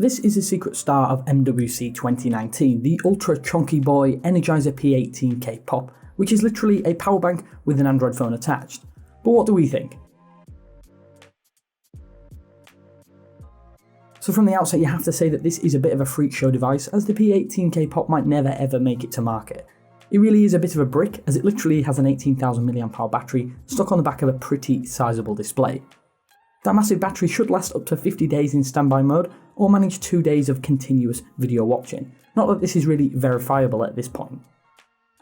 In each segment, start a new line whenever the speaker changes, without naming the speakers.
This is the secret star of MWC 2019, the ultra chunky boy Energizer P18K Pop, which is literally a power bank with an Android phone attached. But what do we think? So from the outset you have to say that this is a bit of a freak show device, as the P18K Pop might never ever make it to market. It really is a bit of a brick, as it literally has an 18,000 mAh battery stuck on the back of a pretty sizable display. That massive battery should last up to 50 days in standby mode, or manage 2 days of continuous video watching. Not that this is really verifiable at this point.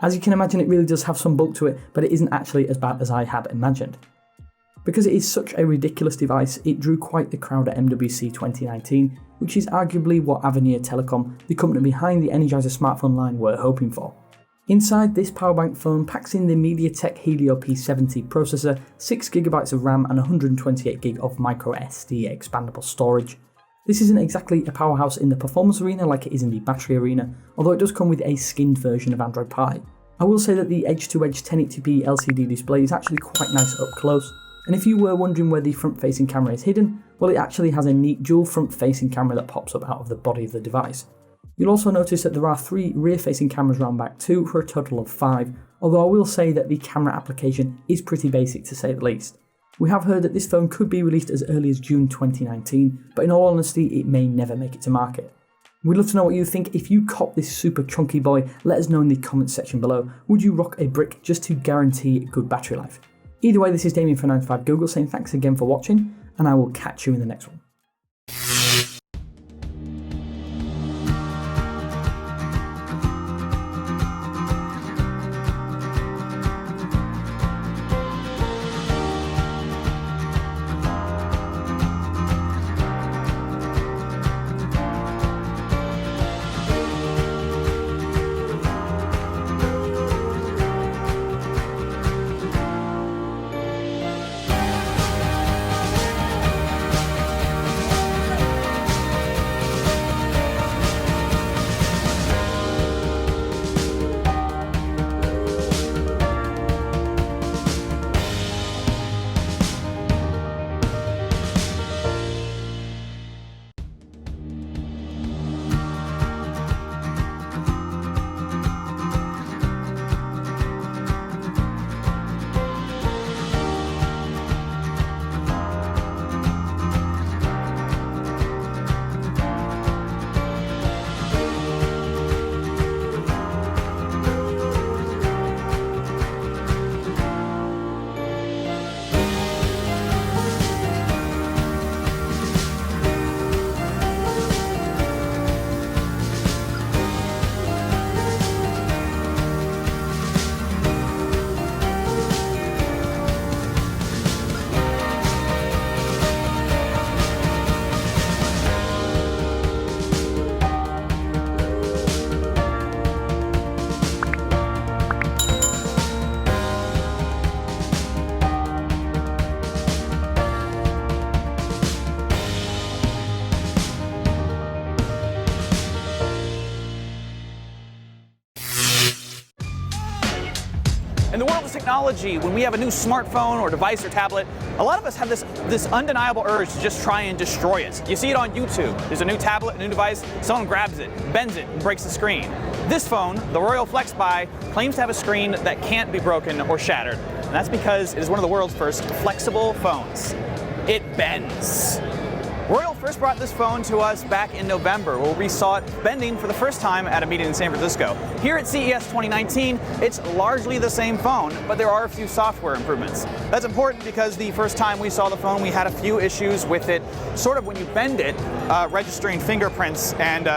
As you can imagine, it really does have some bulk to it, but it isn't actually as bad as I had imagined. Because it is such a ridiculous device, it drew quite the crowd at MWC 2019, which is arguably what Avenir Telecom, the company behind the Energizer smartphone line, were hoping for. Inside, this powerbank phone packs in the MediaTek Helio P70 processor, 6GB of RAM and 128GB of microSD expandable storage. This isn't exactly a powerhouse in the performance arena like it is in the battery arena, although it does come with a skinned version of Android Pie. I will say that the edge-to-edge 1080p LCD display is actually quite nice up close, and if you were wondering where the front-facing camera is hidden, well, it actually has a neat dual front-facing camera that pops up out of the body of the device. You'll also notice that there are 3 rear-facing cameras round back too, for a total of 5, although I will say that the camera application is pretty basic to say the least. We have heard that this phone could be released as early as June 2019, but in all honesty it may never make it to market. We'd love to know what you think. If you cop this super chunky boy, let us know in the comments section below. Would you rock a brick just to guarantee good battery life? Either way, this is Damien from 9to5Google saying thanks again for watching, and I will catch you in the next one.
In the world of technology, when we have a new smartphone or device or tablet, a lot of us have this undeniable urge to just try and destroy it. You see it on YouTube. There's a new tablet, a new device, someone grabs it, bends it, and breaks the screen. This phone, the Royal FlexPai, claims to have a screen that can't be broken or shattered. And that's because it is one of the world's first flexible phones. It bends. Royal first brought this phone to us back in November, where we saw it bending for the first time at a meeting in San Francisco. Here at CES 2019, it's largely the same phone, but there are a few software improvements. That's important because the first time we saw the phone, we had a few issues with it, sort of when you bend it, registering fingerprints and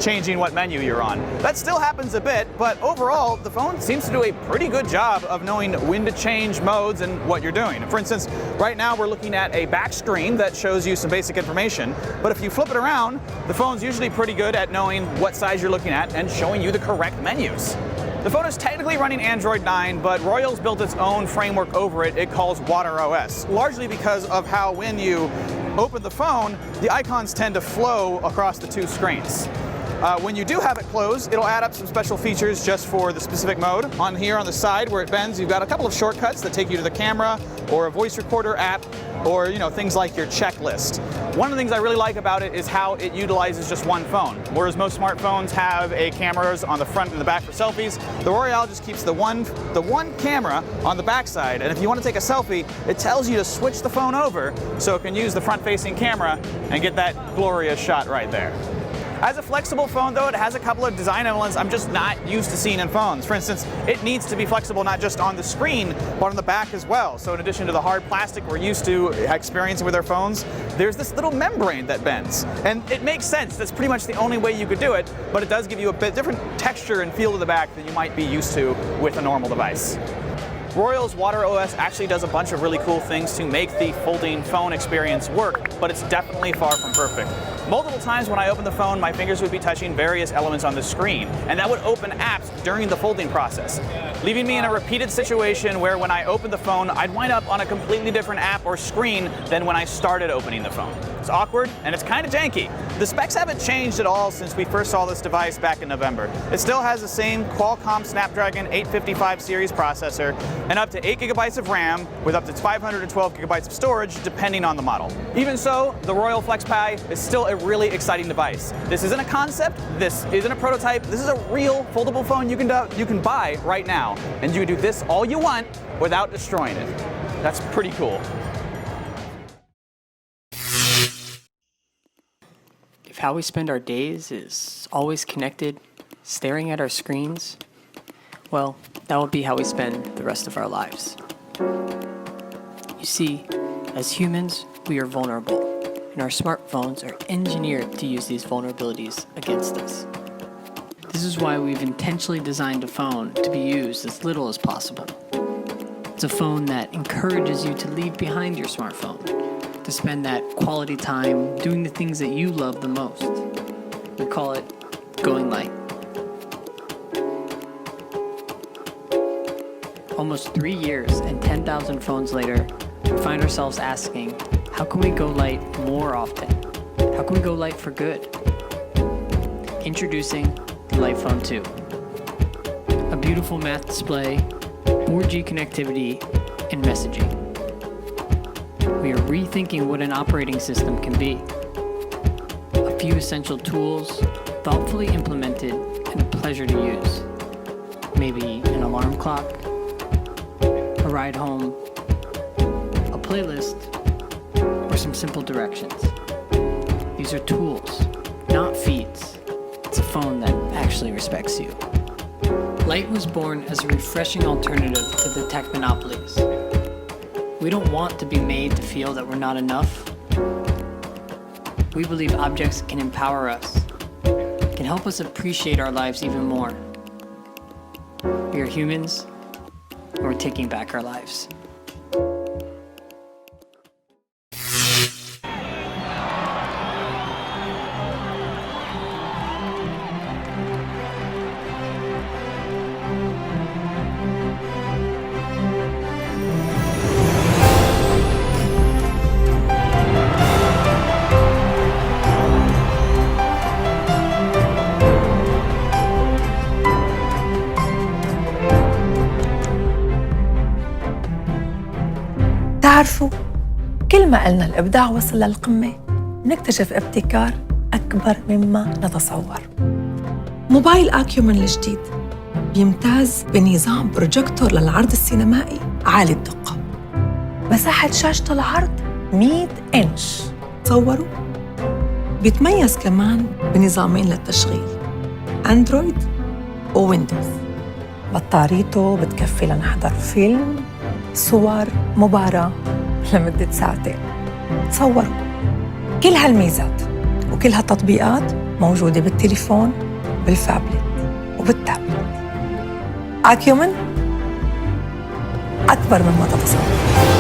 changing what menu you're on. That still happens a bit, but overall, the phone seems to do a pretty good job of knowing when to change modes and what you're doing. For instance, right now we're looking at a back screen that shows you some basic information, but if you flip it around, the phone's usually pretty good at knowing what size you're looking at and showing you the correct menus. The phone is technically running Android 9, but Royal's built its own framework over it calls WaterOS, largely because of how when you open the phone, the icons tend to flow across the two screens. When you do have it closed, it'll add up some special features just for the specific mode. On here on the side where it bends, you've got a couple of shortcuts that take you to the camera or a voice recorder app. or things like your checklist. One of the things I really like about it is how it utilizes just one phone. Whereas most smartphones have cameras on the front and the back for selfies, the Royale just keeps the one camera on the back side, and if you want to take a selfie, it tells you to switch the phone over so it can use the front-facing camera and get that glorious shot right there. As a flexible phone though, it has a couple of design elements I'm just not used to seeing in phones. For instance, it needs to be flexible not just on the screen, but on the back as well. So in addition to the hard plastic we're used to experiencing with our phones, there's this little membrane that bends. And it makes sense, that's pretty much the only way you could do it, but it does give you a bit different texture and feel to the back than you might be used to with a normal device. Royale's Water OS actually does a bunch of really cool things to make the folding phone experience work, but it's definitely far from perfect. Multiple times when I opened the phone, my fingers would be touching various elements on the screen, and that would open apps during the folding process, leaving me in a repeated situation where when I opened the phone, I'd wind up on a completely different app or screen than when I started opening the phone. It's awkward and it's kind of janky. The specs haven't changed at all since we first saw this device back in November. It still has the same Qualcomm Snapdragon 855 series processor and up to 8 gigabytes of RAM with up to 512 gigabytes of storage depending on the model. Even so, the Royale FlexPai is still a really exciting device. This isn't a concept, this isn't a prototype, this is a real foldable phone you can buy right now, and you can do this all you want without destroying it. That's pretty cool.
If how we spend our days is always connected, staring at our screens, well, that will be how we spend the rest of our lives. You see, as humans, we are vulnerable, and our smartphones are engineered to use these vulnerabilities against us. This is why we've intentionally designed a phone to be used as little as possible. It's a phone that encourages you to leave behind your smartphone, to spend that quality time doing the things that you love the most. We call it going light. Almost 3 years and 10,000 phones later, we find ourselves asking, how can we go light more often? How can we go light for good? Introducing the Lite Phone 2. A beautiful math display, 4G connectivity, and messaging. We are rethinking what an operating system can be. A few essential tools, thoughtfully implemented, and a pleasure to use. Maybe an alarm clock, a ride home, a playlist, or some simple directions. These are tools, not feeds. It's a phone that actually respects you. Lite was born as a refreshing alternative to the tech monopolies. We don't want to be made to feel that we're not enough. We believe objects can empower us, can help us appreciate our lives even more. We are humans, and we're taking back our lives.
تعرفوا كل ما قلنا الإبداع وصل للقمة نكتشف ابتكار أكبر مما نتصور. موبايل أكيومن الجديد بيمتاز بنظام بروجيكتور للعرض السينمائي عالي الدقة. مساحة شاشة العرض 100 إنش. تصوروا؟ بيتميز كمان بنظامين للتشغيل أندرويد وويندوز. بطاريته بتكفي لنحضر فيلم، صور، مباراة لمدة ساعتين. تصوروا كل هالميزات وكل هالتطبيقات موجودة بالتليفون، بالفابلت وبالتابلت. أكيومن أكبر مما تتصور.